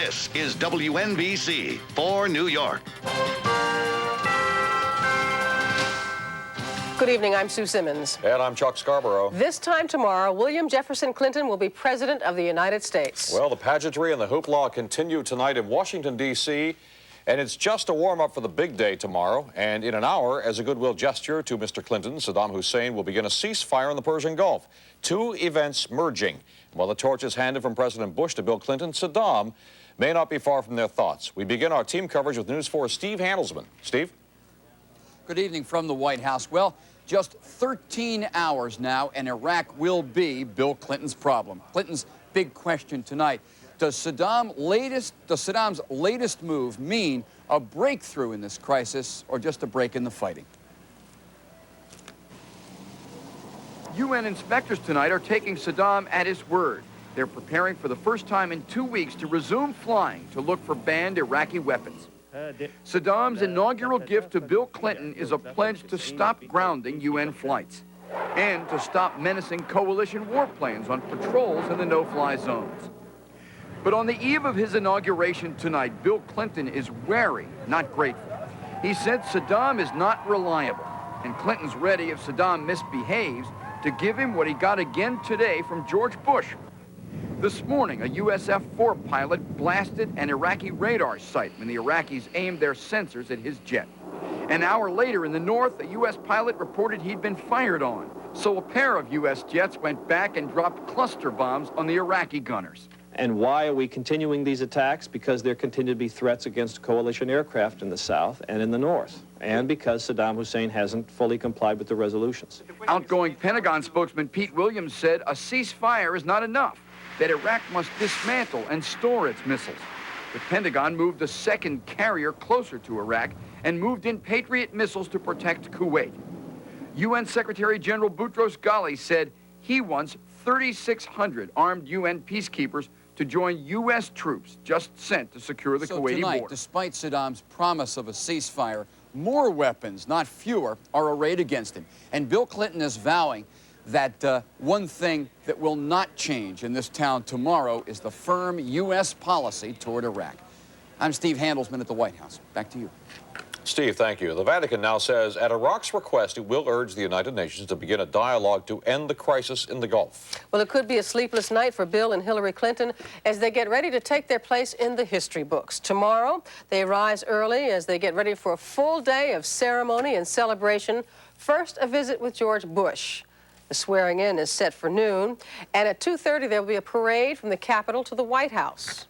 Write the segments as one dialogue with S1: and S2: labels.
S1: This is WNBC for New York.
S2: Good evening, I'm Sue Simmons.
S3: And I'm Chuck Scarborough.
S2: This time tomorrow, William Jefferson Clinton will be President of the United States.
S3: Well, the pageantry and the hoopla continue tonight in Washington, D.C., and it's just a warm-up for the big day tomorrow. And in an hour, as a goodwill gesture to Mr. Clinton, Saddam Hussein will begin a ceasefire in the Persian Gulf. Two events merging. While the torch is handed from President Bush to Bill Clinton, Saddam may not be far from their thoughts. We begin our team coverage with News 4's Steve Handelsman. Steve?
S4: Good evening from the White House. Well, just 13 hours now, and Iraq will be Bill Clinton's problem. Clinton's big question tonight: does Saddam's latest move mean a breakthrough in this crisis, or just a break in the fighting? UN inspectors tonight are taking Saddam at his word. They're preparing for the first time in 2 weeks to resume flying to look for banned Iraqi weapons. Saddam's inaugural gift to Bill Clinton is a pledge to stop grounding UN flights and to stop menacing coalition warplanes on patrols in the no-fly zones. But on the eve of his inauguration tonight, Bill Clinton is wary, not grateful. He said Saddam is not reliable, and Clinton's ready, if Saddam misbehaves, to give him what he got again today from George Bush. This morning, a US F-4 pilot blasted an Iraqi radar site when the Iraqis aimed their sensors at his jet. An hour later in the north, a US pilot reported he'd been fired on. So a pair of US jets went back and dropped cluster bombs on the Iraqi gunners.
S5: And why are we continuing these attacks? Because there continue to be threats against coalition aircraft in the south and in the north, and because Saddam Hussein hasn't fully complied with the resolutions.
S4: Outgoing Pentagon spokesman Pete Williams said a ceasefire is not enough, that Iraq must dismantle and store its missiles. The Pentagon moved a second carrier closer to Iraq and moved in Patriot missiles to protect Kuwait. UN Secretary General Boutros Ghali said he wants 3,600 armed UN peacekeepers to join U.S. troops just sent to secure the Kuwaiti border. Despite Saddam's promise of a ceasefire, more weapons, not fewer, are arrayed against him. And Bill Clinton is vowing that one thing that will not change in this town tomorrow is the firm U.S. policy toward Iraq. I'm Steve Handelsman at the White House. Back to you.
S3: Steve, thank you. The Vatican now says at Iraq's request, it will urge the United Nations to begin a dialogue to end the crisis in the Gulf.
S2: Well, it could be a sleepless night for Bill and Hillary Clinton as they get ready to take their place in the history books. Tomorrow, they rise early as they get ready for a full day of ceremony and celebration. First, a visit with George Bush. The swearing-in is set for noon, and at 2:30 there will be a parade from the Capitol to the White House.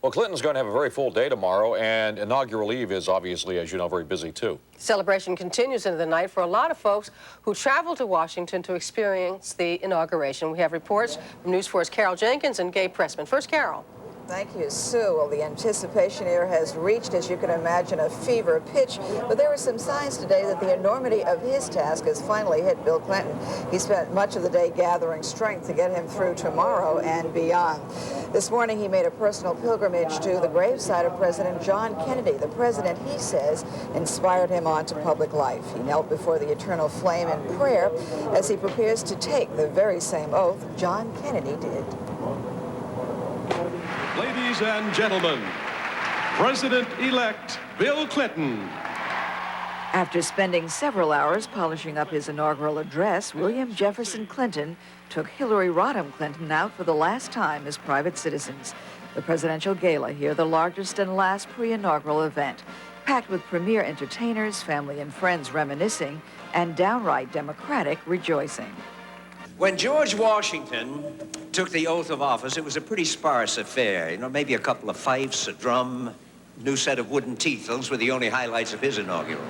S3: Well, Clinton's going to have a very full day tomorrow, and inaugural eve is obviously, as you know, very busy too.
S2: Celebration continues into the night for a lot of folks who travel to Washington to experience the inauguration. We have reports from News 4's Carol Jenkins and Gabe Pressman. First, Carol.
S6: Thank you, Sue. Well, the anticipation here has reached, as you can imagine, a fever pitch. But there were some signs today that the enormity of his task has finally hit Bill Clinton. He spent much of the day gathering strength to get him through tomorrow and beyond. This morning, he made a personal pilgrimage to the gravesite of President John Kennedy. The president, he says, inspired him on to public life. He knelt before the eternal flame in prayer as he prepares to take the very same oath John Kennedy did.
S7: Ladies and gentlemen, President-elect Bill Clinton.
S6: After spending several hours polishing up his inaugural address, William Jefferson Clinton took Hillary Rodham Clinton out for the last time as private citizens. The presidential gala here, the largest and last pre-inaugural event, packed with premier entertainers, family and friends reminiscing, and downright democratic rejoicing.
S8: When George Washington took the oath of office, it was a pretty sparse affair. You know, maybe a couple of fifes, a drum, new set of wooden teeth. Those were the only highlights of his inaugural.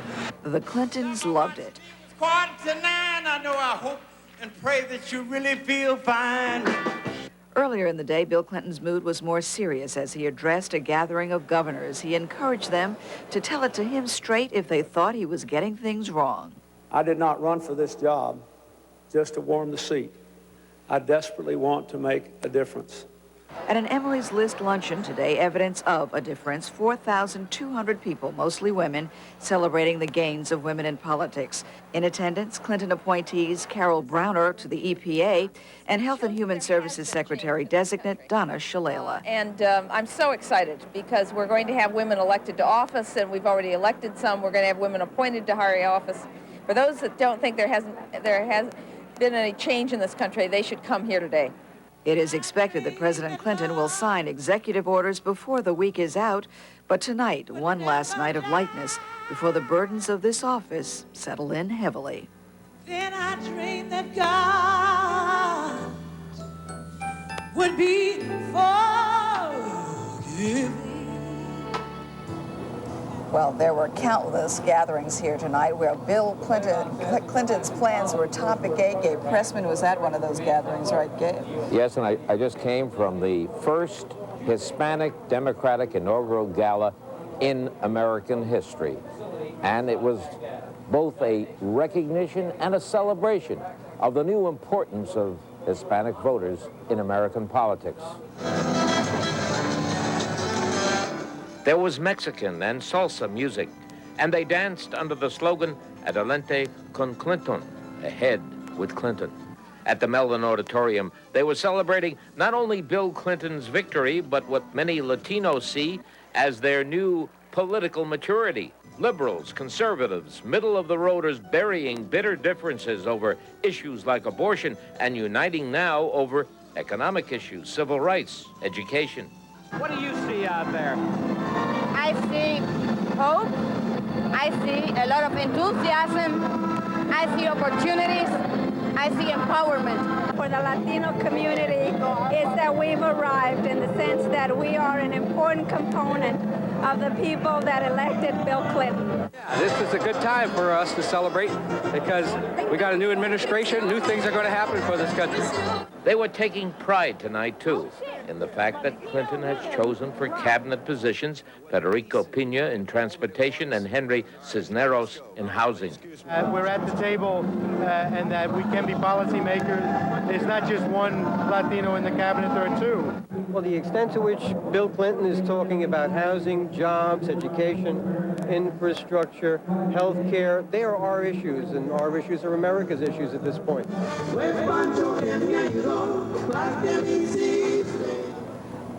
S6: The Clintons loved it.
S9: It's 8:45. I know, I hope and pray that you really feel fine.
S6: Earlier in the day, Bill Clinton's mood was more serious as he addressed a gathering of governors. He encouraged them to tell it to him straight if they thought he was getting things wrong.
S10: I did not run for this job just to warm the seat. I desperately want to make a difference.
S6: At an Emily's List luncheon today, evidence of a difference. 4,200 people, mostly women, celebrating the gains of women in politics. In attendance, Clinton appointees Carol Browner to the EPA and Health and Human Services Secretary-designate Donna Shalala.
S11: And I'm so excited because we're going to have women elected to office, and we've already elected some. We're going to have women appointed to higher office. For those that don't think there has been any change in this country, they should come here today.
S6: It is expected that President Clinton will sign executive orders before the week is out, but tonight, one last night of lightness before the burdens of this office settle in heavily.
S12: Then I dreamed that God would be forgiving.
S6: Well, there were countless gatherings here tonight where Bill Clinton's plans were topic. Gabe Pressman was at one of those gatherings, right, Gabe?
S13: Yes, and I just came from the first Hispanic Democratic inaugural gala in American history. And it was both a recognition and a celebration of the new importance of Hispanic voters in American politics.
S14: There was Mexican and salsa music, and they danced under the slogan, Adelante con Clinton, ahead with Clinton. At the Mellon Auditorium, they were celebrating not only Bill Clinton's victory, but what many Latinos see as their new political maturity. Liberals, conservatives, middle-of-the-roaders burying bitter differences over issues like abortion and uniting now over economic issues, civil rights, education.
S5: What do you see out there?
S15: I see hope. I see a lot of enthusiasm. I see opportunities. I see empowerment.
S16: For the Latino community is that we've arrived in the sense that we are an important component of the people that elected Bill Clinton.
S17: This is a good time for us to celebrate because we got a new administration, new things are going to happen for this country.
S14: They were taking pride tonight, too, in the fact that Clinton has chosen for cabinet positions Federico Pena in transportation and Henry Cisneros in housing.
S18: We're at the table and that we can be policymakers. There's not just one Latino in the cabinet, there are two.
S19: Well, the extent to which Bill Clinton is talking about housing, jobs, education, infrastructure, health care, they are our issues, and our issues are America's issues at this point.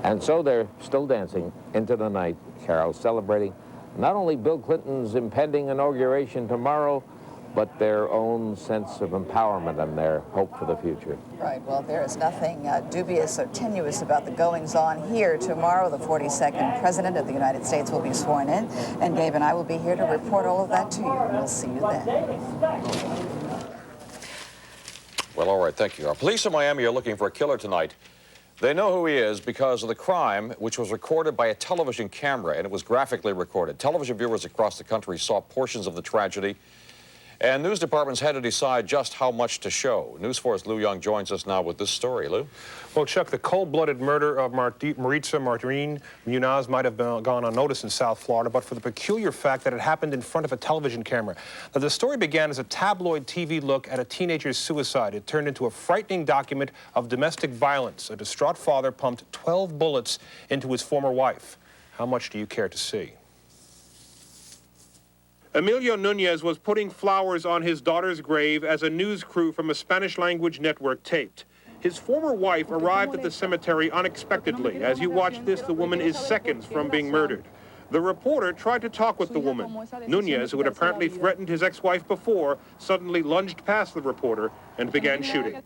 S13: And so they're still dancing into the night, Carol, celebrating not only Bill Clinton's impending inauguration tomorrow, but their own sense of empowerment and their hope for the future.
S6: Right. Well, there is nothing dubious or tenuous about the goings-on here. Tomorrow, the 42nd President of the United States will be sworn in, and Gabe and I will be here to report all of that to you. We'll see you then.
S3: Well, all right, thank you. Our police in Miami are looking for a killer tonight. They know who he is because of the crime, which was recorded by a television camera, and it was graphically recorded. Television viewers across the country saw portions of the tragedy, and news departments had to decide just how much to show. News 4's Lou Young joins us now with this story. Lou?
S7: Well, Chuck, the cold-blooded murder of Maritza Martin Munoz might have gone unnoticed in South Florida, but for the peculiar fact that it happened in front of a television camera. Now, the story began as a tabloid TV look at a teenager's suicide. It turned into a frightening document of domestic violence. A distraught father pumped 12 bullets into his former wife. How much do you care to see?
S20: Emilio Nunez was putting flowers on his daughter's grave as a news crew from a Spanish-language network taped. His former wife arrived at the cemetery unexpectedly. As you watch this, the woman is seconds from being murdered. The reporter tried to talk with the woman. Nunez, who had apparently threatened his ex-wife before, suddenly lunged past the reporter and began shooting.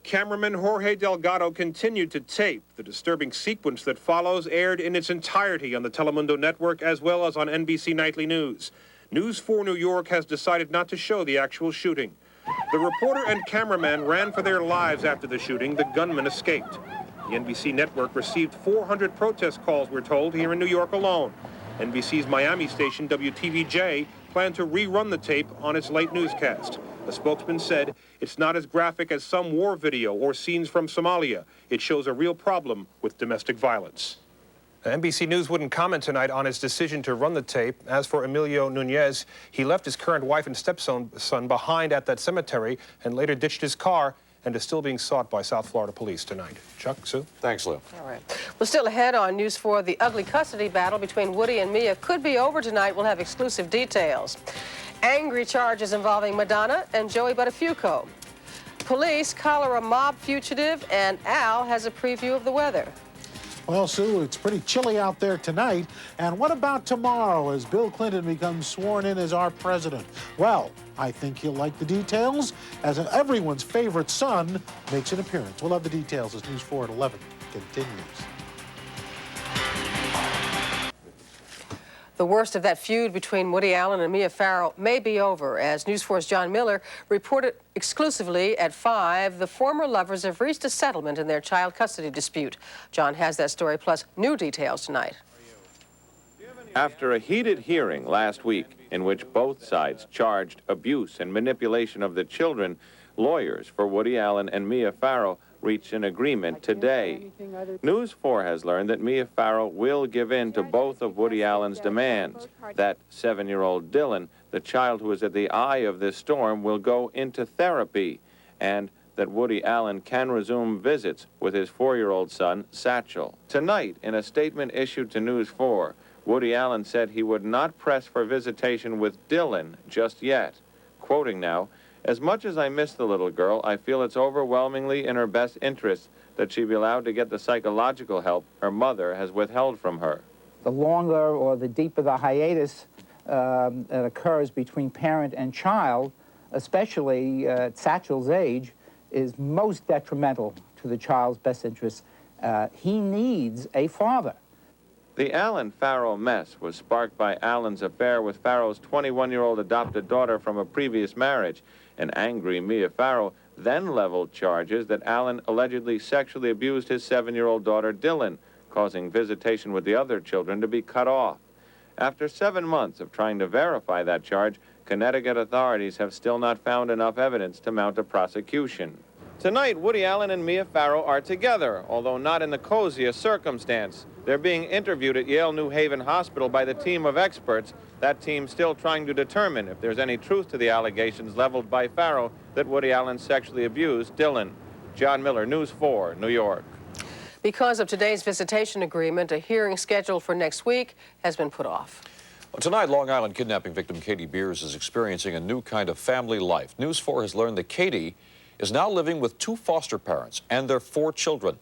S20: Cameraman Jorge Delgado continued to tape. The disturbing sequence that follows aired in its entirety on the Telemundo network as well as on NBC Nightly News. News 4 New York has decided not to show the actual shooting. The reporter and cameraman ran for their lives after the shooting. The gunman escaped. The NBC network received 400 protest calls, we're told, here in New York alone. NBC's Miami station, WTVJ, planned to rerun the tape on its late newscast. A spokesman said it's not as graphic as some war video or scenes from Somalia. It shows a real problem with domestic violence.
S7: NBC News wouldn't comment tonight on his decision to run the tape. As for Emilio Nunez, he left his current wife and stepson behind at that cemetery and later ditched his car and is still being sought by South Florida police tonight. Chuck, Sue?
S3: Thanks, Lou.
S2: All right. Well, still ahead on News 4, the ugly custody battle between Woody and Mia could be over tonight. We'll have exclusive details. Angry charges involving Madonna and Joey Buttafuoco. Police collar a mob fugitive, and Al has a preview of the weather.
S21: Well, Sue, it's pretty chilly out there tonight. And what about tomorrow as Bill Clinton becomes sworn in as our president? Well, I think you'll like the details as everyone's favorite son makes an appearance. We'll have the details as News 4 at 11 continues.
S2: The worst of that feud between Woody Allen and Mia Farrow may be over. As News 4's John Miller reported exclusively at 5, the former lovers have reached a settlement in their child custody dispute. John has that story plus new details tonight.
S22: After a heated hearing last week in which both sides charged abuse and manipulation of the children, lawyers for Woody Allen and Mia Farrow reached an agreement today. News 4 has learned that Mia Farrow will give in to both of Woody Allen's demands. That 7-year-old Dylan, the child who is at the eye of this storm, will go into therapy, and that Woody Allen can resume visits with his 4-year-old son, Satchel. Tonight, in a statement issued to News 4, Woody Allen said he would not press for visitation with Dylan just yet. Quoting now, "As much as I miss the little girl, I feel it's overwhelmingly in her best interest that she be allowed to get the psychological help her mother has withheld from her."
S23: The longer or the deeper the hiatus that occurs between parent and child, especially at Satchel's age, is most detrimental to the child's best interests. He needs a father.
S22: The Allen-Farrow mess was sparked by Allen's affair with Farrow's 21-year-old adopted daughter from a previous marriage. An angry Mia Farrow then leveled charges that Allen allegedly sexually abused his 7-year-old daughter, Dylan, causing visitation with the other children to be cut off. After 7 months of trying to verify that charge, Connecticut authorities have still not found enough evidence to mount a prosecution. Tonight, Woody Allen and Mia Farrow are together, although not in the coziest circumstance. They're being interviewed at Yale New Haven Hospital by the team of experts. That team still trying to determine if there's any truth to the allegations leveled by Farrow that Woody Allen sexually abused Dylan. John Miller, News 4, New York.
S2: Because of today's visitation agreement, a hearing scheduled for next week has been put off.
S3: Well, tonight, Long Island kidnapping victim Katie Beers is experiencing a new kind of family life. News 4 has learned that Katie is now living with 2 foster parents and their 4 children.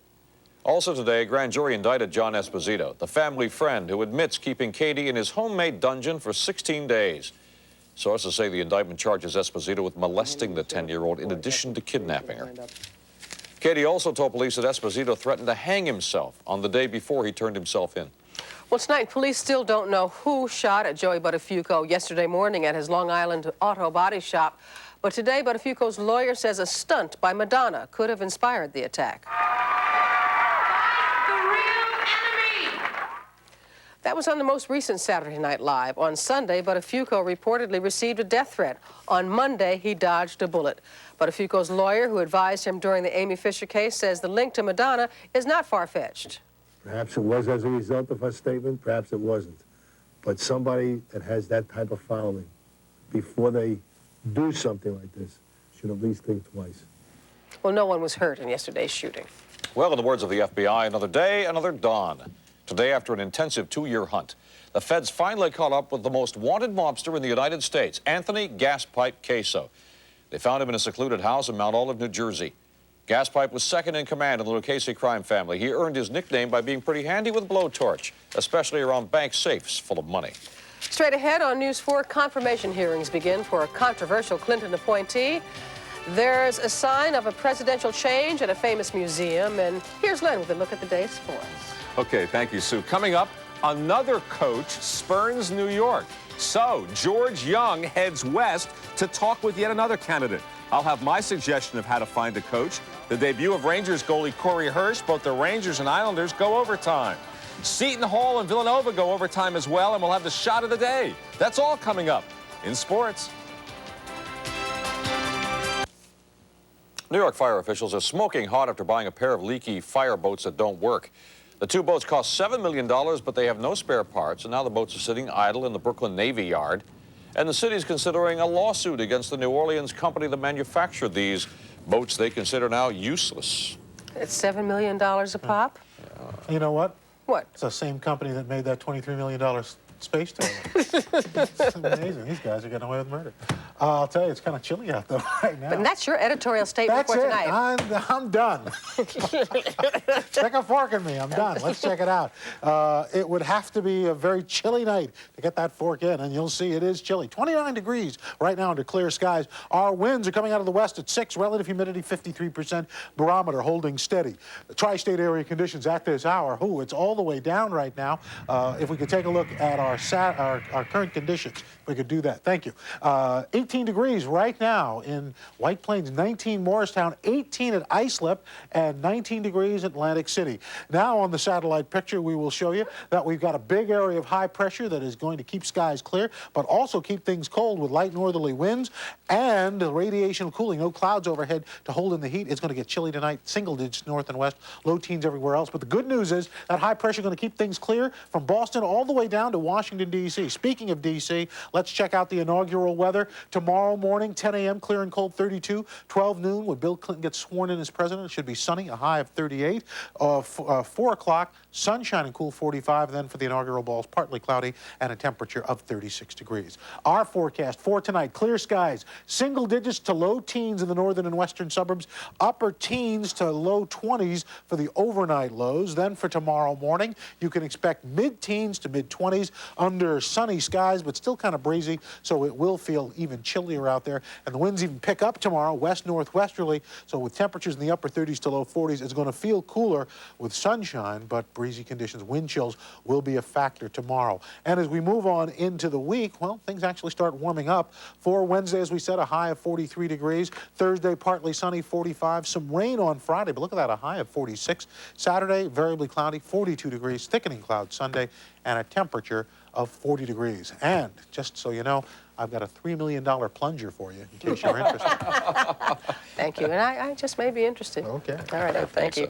S3: Also today, a grand jury indicted John Esposito, the family friend who admits keeping Katie in his homemade dungeon for 16 days. Sources say the indictment charges Esposito with molesting the 10-year-old in addition to kidnapping her. Katie also told police that Esposito threatened to hang himself on the day before he turned himself in.
S2: Well, tonight, police still don't know who shot at Joey Buttafuoco yesterday morning at his Long Island auto body shop. But today, Buttafuoco's lawyer says a stunt by Madonna could have inspired the attack. That was on the most recent Saturday Night Live. On Sunday, Buttafuoco reportedly received a death threat. On Monday, he dodged a bullet. Buttafuoco's lawyer, who advised him during the Amy Fisher case, says the link to Madonna is not far-fetched.
S24: Perhaps it was as a result of her statement, perhaps it wasn't. But somebody that has that type of following, before they do something like this, should at least think twice.
S2: Well, no one was hurt in yesterday's shooting.
S3: Well, in the words of the FBI, another day, another dawn. Today, after an intensive 2-year hunt, the feds finally caught up with the most wanted mobster in the United States, Anthony Gaspipe Queso. They found him in a secluded house in Mount Olive, New Jersey. Gaspipe was second in command in the Lucchese crime family. He earned his nickname by being pretty handy with a blowtorch, especially around bank safes full of money.
S2: Straight ahead on News 4, confirmation hearings begin for a controversial Clinton appointee. There's a sign of a presidential change at a famous museum, and here's Len with a look at the day's sports.
S25: Okay, thank you, Sue. Coming up, another coach spurns New York. So, George Young heads west to talk with yet another candidate. I'll have my suggestion of how to find a coach. The debut of Rangers goalie Corey Hirsch. Both the Rangers and Islanders go overtime. Seton Hall and Villanova go overtime as well, and we'll have the shot of the day. That's all coming up in sports.
S3: New York fire officials are smoking hot after buying a pair of leaky fire boats that don't work. The 2 boats cost $7 million, but they have no spare parts, and now the boats are sitting idle in the Brooklyn Navy Yard. And the city's considering a lawsuit against the New Orleans company that manufactured these Boats they consider now useless.
S2: It's $7 million a pop?
S21: You know what?
S2: What?
S21: It's the same company that made that $23 million space toilet. It's amazing. These guys are getting away with murder. I'll tell you, it's kind of chilly out there right now.
S2: But that's your editorial statement
S21: That's
S2: for
S21: it.
S2: tonight.
S21: I'm done. Stick a fork in me. I'm done. Let's check it out. It would have to be a very chilly night to get that fork in, and you'll see it is chilly. 29 degrees right now under clear skies. Our winds are coming out of the west at 6, relative humidity 53%, barometer holding steady. The tri-state area conditions at this hour, it's all the way down right now. If we could take a look at our current conditions, we could do that. Thank you. 18 degrees right now in White Plains, 19 Morristown, 18 at Islip, and 19 degrees at Atlantic City. Now on the satellite picture, we will show you that we've got a big area of high pressure that is going to keep skies clear, but also keep things cold with light northerly winds and radiation cooling. No clouds overhead to hold in the heat. It's going to get chilly tonight, single digits north and west, low teens everywhere else. But the good news is that high pressure is going to keep things clear from Boston all the way down to Washington, D.C. Speaking of D.C., let's check out the inaugural weather. Tomorrow morning, 10 a.m., clear and cold 32. 12 noon, when Bill Clinton gets sworn in as president, it should be sunny, a high of 38. 4 o'clock, sunshine and cool 45. Then for the inaugural balls, partly cloudy and a temperature of 36 degrees. Our forecast for tonight, clear skies, single digits to low teens in the northern and western suburbs, upper teens to low 20s for the overnight lows. Then for tomorrow morning, you can expect mid-teens to mid-20s under sunny skies, but still kind of breezy, so it will feel even chillier out there. And the winds even pick up tomorrow, west-northwesterly, so with temperatures in the upper 30s to low 40s, it's going to feel cooler with sunshine, but breezy conditions. Wind chills will be a factor tomorrow. And as we move on into the week, well, things actually start warming up. For Wednesday, as we said, a high of 43 degrees. Thursday, partly sunny, 45. Some rain on Friday, but look at that, a high of 46. Saturday, variably cloudy, 42 degrees. Thickening clouds Sunday, and a temperature of 40 degrees. And just so you know, I've got a $3 million plunger for you, in case you're interested.
S2: Thank you. And I just may be interested.
S21: Okay.
S2: All right, thank you.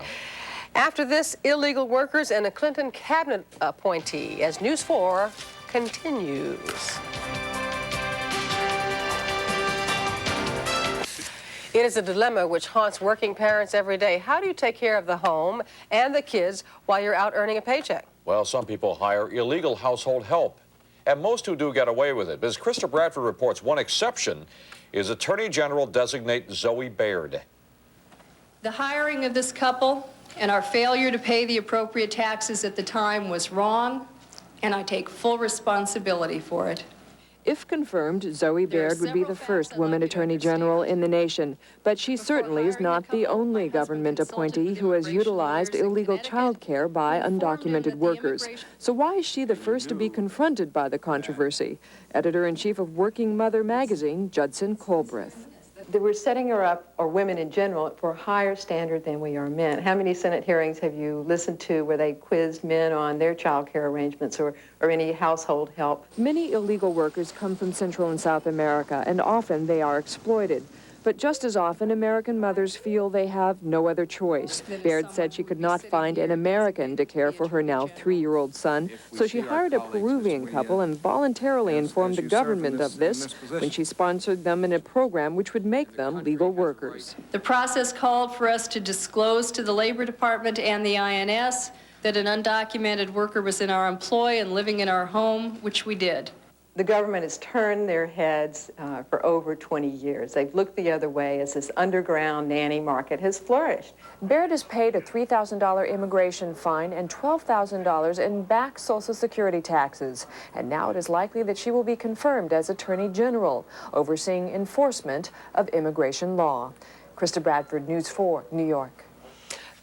S2: After this, illegal workers and a Clinton cabinet appointee, as News 4 continues. It is a dilemma which haunts working parents every day. How do you take care of the home and the kids while you're out earning a paycheck?
S3: Well, some people hire illegal household help, and most who do get away with it. As Krista Bradford reports, one exception is Attorney General designate Zoe Baird.
S1: The hiring of this couple and our failure to pay the appropriate taxes at the time was wrong, and I take full responsibility for it.
S4: If confirmed, Zoe Baird would be the first woman attorney general in the nation, but she certainly is not the only government appointee who has utilized illegal child care by undocumented workers. So why is she the first to be confronted by the controversy? Editor-in-chief of Working Mother magazine, Judson Colbreth.
S8: We're setting her up, or women in general, for a higher standard than we are men. How many Senate hearings have you listened to where they quizzed men on their child care arrangements or any household help?
S4: Many illegal workers come from Central and South America, and often they are exploited. But just as often, American mothers feel they have no other choice. Baird said she could not find an American to care for her now 3-year-old son, so she hired a Peruvian couple and voluntarily informed the government of this when she sponsored them in a program which would make them legal workers.
S1: The process called for us to disclose to the Labor Department and the INS that an undocumented worker was in our employ and living in our home, which we did.
S8: The government has turned their heads for over 20 years. They've looked the other way as this underground nanny market has flourished.
S4: Baird is paid a $3,000 immigration fine and $12,000 in back Social Security taxes. And now it is likely that she will be confirmed as Attorney General, overseeing enforcement of immigration law. Krista Bradford, News 4, New York.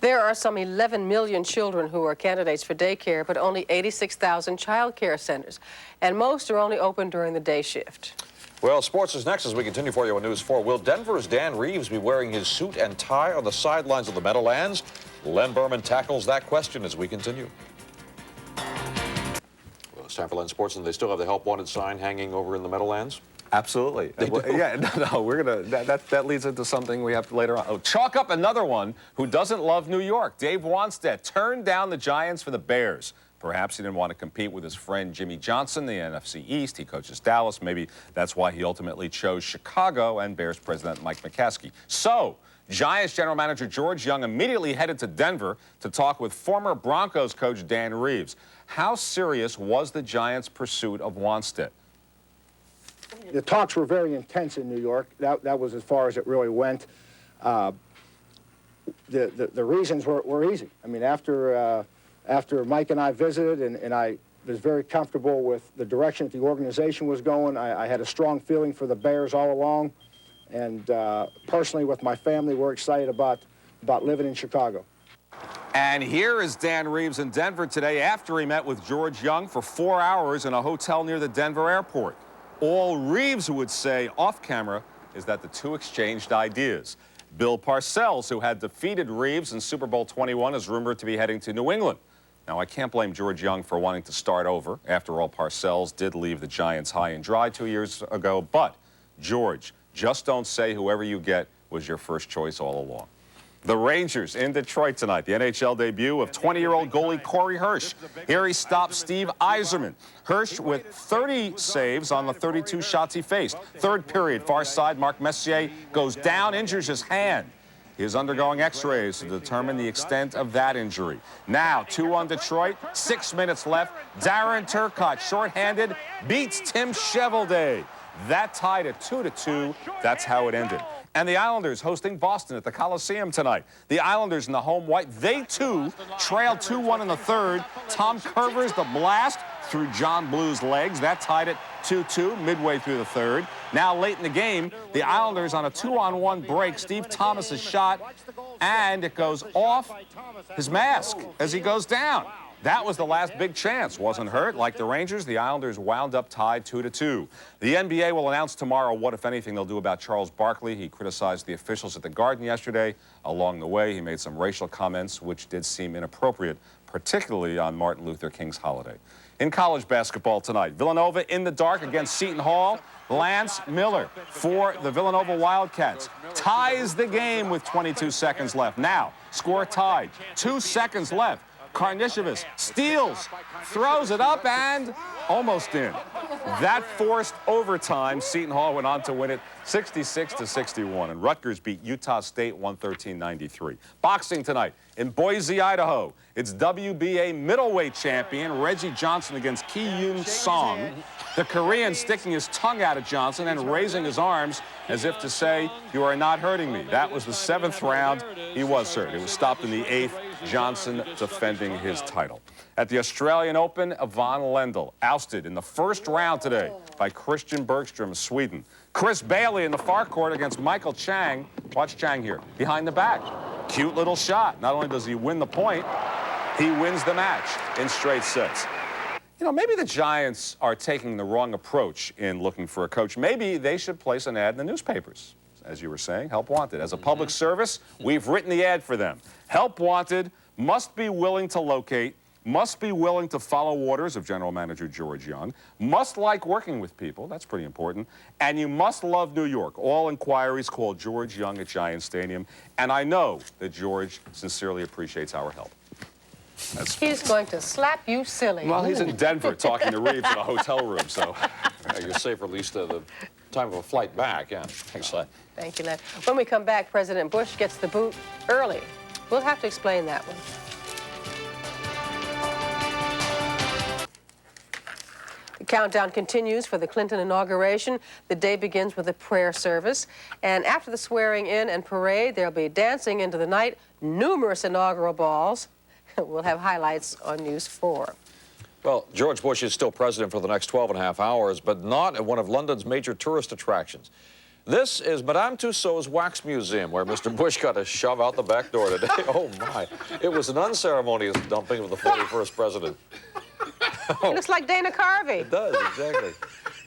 S2: There are some 11 million children who are candidates for daycare, but only 86,000 child care centers. And most are only open during the day shift.
S3: Well, sports is next as we continue for you on News 4. Will Denver's Dan Reeves be wearing his suit and tie on the sidelines of the Meadowlands? Len Berman tackles that question as we continue. Well, it's time for Len Sports, and they still have the help wanted sign hanging over in the Meadowlands?
S25: Absolutely. Yeah, no, we're going to, that leads into something we have to later on. Oh, chalk up another one who doesn't love New York. Dave Wanstead turned down the Giants for the Bears. Perhaps he didn't want to compete with his friend Jimmy Johnson, the NFC East. He coaches Dallas. Maybe that's why he ultimately chose Chicago and Bears president Mike McCaskey. So, Giants general manager George Young immediately headed to Denver to talk with former Broncos coach Dan Reeves. How serious was the Giants' pursuit of Wannstedt?
S5: The talks were very intense in New York. That was as far as it really went. The reasons were easy. I mean, after Mike and I visited and I was very comfortable with the direction that the organization was going, I had a strong feeling for the Bears all along. And personally, with my family, we're excited about living in Chicago.
S25: And here is Dan Reeves in Denver today after he met with George Young for 4 hours in a hotel near the Denver airport. All Reeves would say off camera is that the two exchanged ideas. Bill Parcells, who had defeated Reeves in Super Bowl 21, is rumored to be heading to New England. Now, I can't blame George Young for wanting to start over. After all, Parcells did leave the Giants high and dry 2 years ago. But, George, just don't say whoever you get was your first choice all along. The Rangers in Detroit tonight. The NHL debut of 20-year-old goalie Corey Hirsch. Here he stopped Steve Yzerman. Hirsch with 30 saves on the 32 shots he faced. Third period, far side, Mark Messier goes down, injures his hand. He is undergoing x-rays to determine the extent of that injury. Now, 2-1 Detroit, 6 minutes left. Darren Turcotte, shorthanded, beats Tim Cheveldae. That tied at 2-2. That's how it ended. And the Islanders hosting Boston at the Coliseum tonight. The Islanders in the home white, they too trailed 2-1 in the third. Tom Curvers, the blast through John Blue's legs. That tied it 2-2 midway through the third. Now late in the game, the Islanders on a 2-on-1 break. Steve Thomas's shot, and it goes off his mask as he goes down. That was the last big chance. Wasn't hurt. Like the Rangers, the Islanders wound up tied 2-2. The NBA will announce tomorrow what, if anything, they'll do about Charles Barkley. He criticized the officials at the Garden yesterday. Along the way, he made some racial comments which did seem inappropriate, particularly on Martin Luther King's holiday. In college basketball tonight, Villanova in the dark against Seton Hall. Lance Miller for the Villanova Wildcats ties the game with 22 seconds left. Now, score tied. 2 seconds left. Karnisovas steals, throws it up, and almost in. That forced overtime. Seton Hall went on to win it 66-61, and Rutgers beat Utah State 113-93. Boxing tonight in Boise, Idaho. It's WBA middleweight champion Reggie Johnson against Ki-Yoon Song. The Korean sticking his tongue out at Johnson and raising his arms as if to say, "You are not hurting me." That was the 7th round. He was hurt. It was stopped in the 8th. Johnson defending his title. At the Australian Open, Yvonne Lendl ousted in the first round today by Christian Bergstrom of Sweden. Chris Bailey in the far court against Michael Chang. Watch Chang here, behind the back. Cute little shot. Not only does he win the point, he wins the match in straight sets. You know, maybe the Giants are taking the wrong approach in looking for a coach. Maybe they should place an ad in the newspapers. As you were saying, help wanted. As a public service, we've written the ad for them. Help wanted, must be willing to locate, must be willing to follow orders of General Manager George Young, must like working with people, that's pretty important, and you must love New York. All inquiries call George Young at Giant Stadium, and I know that George sincerely appreciates our help.
S2: He's going to slap you silly.
S3: Well, he's in Denver talking to Reeves in a hotel room, so you're safe for at least the time of a flight back. Yeah, thanks, Len.
S2: Thank you, Len. When we come back, President Bush gets the boot early. We'll have to explain that one. The countdown continues for the Clinton inauguration. The day begins with a prayer service. And after the swearing in and parade, there'll be dancing into the night, numerous inaugural balls. We'll have highlights on News 4.
S3: Well, George Bush is still president for the next 12.5 hours, but not at one of London's major tourist attractions. This is Madame Tussauds Wax Museum, where Mr. Bush got a shove out the back door today. Oh, my. It was an unceremonious dumping of the 41st president.
S2: It looks like Dana Carvey.
S3: It does, exactly.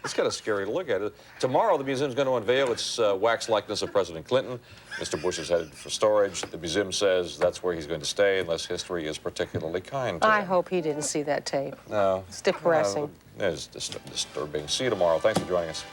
S3: It's kind of scary to look at it. Tomorrow, the museum's going to unveil its wax likeness of President Clinton. Mr. Bush is headed for storage. The museum says that's where he's going to stay unless history is particularly kind to him.
S2: I hope he didn't see that tape.
S3: No.
S2: It's depressing.
S3: It's disturbing. See you tomorrow. Thanks for joining us.